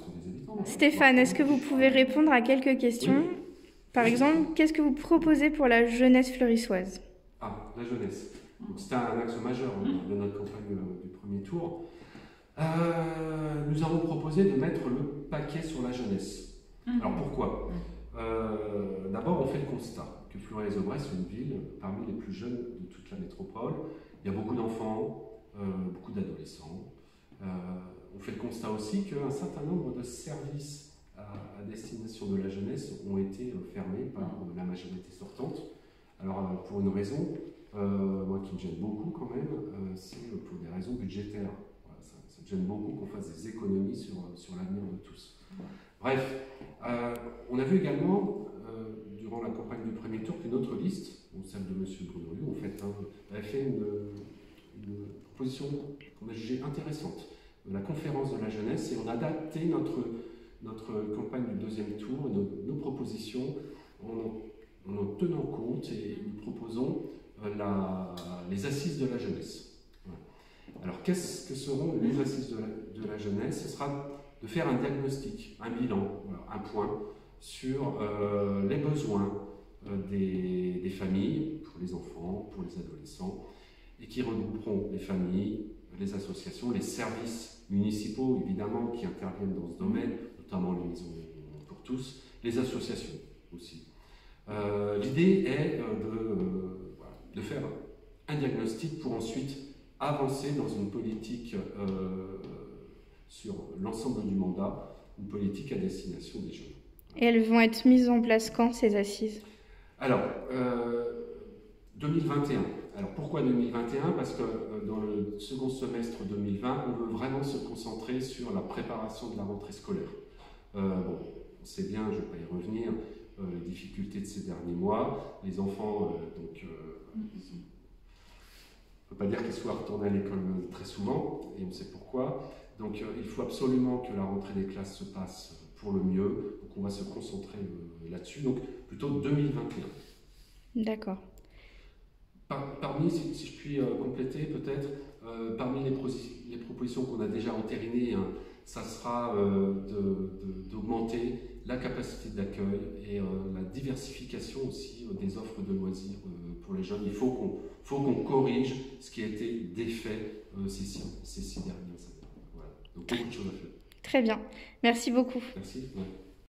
des habitants. Stéphane, est-ce que vous pouvez répondre à quelques questions? Oui. Par exemple, qu'est-ce que vous proposez pour la jeunesse fleurissoise? Ah, la jeunesse. C'était un axe majeur de notre campagne du premier tour. Nous avons proposé de mettre le paquet sur la jeunesse. Alors pourquoi? D'abord, on fait le constat que Fleury-les-Aubrais, c'est une ville parmi les plus jeunes de toute la métropole. Il y a beaucoup d'enfants, beaucoup d'adolescents. On fait le constat aussi qu'un certain nombre de services à destination de la jeunesse ont été fermés par la majorité sortante. Alors pour une raison, moi qui me gêne beaucoup quand même, c'est pour des raisons budgétaires. Voilà, ça me gêne beaucoup qu'on fasse des économies sur l'avenir de tous. Bref, on a vu également, durant la campagne du premier tour, qu'une autre liste, celle de M. Bruno, en fait, avait fait une proposition qu'on a jugée intéressante, la conférence de la jeunesse, et on a adapté notre campagne du deuxième tour, nos propositions, en tenant compte, et nous proposons les assises de la jeunesse. Voilà. Alors, qu'est-ce que seront les assises de la jeunesse? Ce sera de faire un diagnostic, un bilan, voilà, un point sur les besoins des familles, pour les enfants, pour les adolescents, et qui regrouperont les familles, les associations, les services municipaux, évidemment, qui interviennent dans ce domaine, notamment les maisons pour tous, les associations aussi. L'idée est de faire un diagnostic pour ensuite avancer dans une politique sur l'ensemble du mandat, une politique à destination des jeunes. Et elles vont être mises en place quand, ces assises? Alors, 2021. Alors pourquoi 2021? Parce que dans le second semestre 2020, on veut vraiment se concentrer sur la préparation de la rentrée scolaire. Bon, on sait bien, je ne vais pas y revenir, les difficultés de ces derniers mois. Les enfants, on ne peut pas dire qu'ils soient retournés à l'école très souvent, et on sait pourquoi. Donc il faut absolument que la rentrée des classes se passe pour le mieux, donc on va se concentrer là-dessus, donc plutôt 2021. D'accord. Parmi, si je puis compléter peut-être, parmi les propositions qu'on a déjà entérinées, hein, ça sera d'augmenter la capacité d'accueil et la diversification aussi des offres de loisirs pour les jeunes. Il faut qu'on corrige ce qui a été défait ces 6 dernières années. Voilà. Donc beaucoup de choses à faire. Très bien. Merci beaucoup. Merci. Ouais.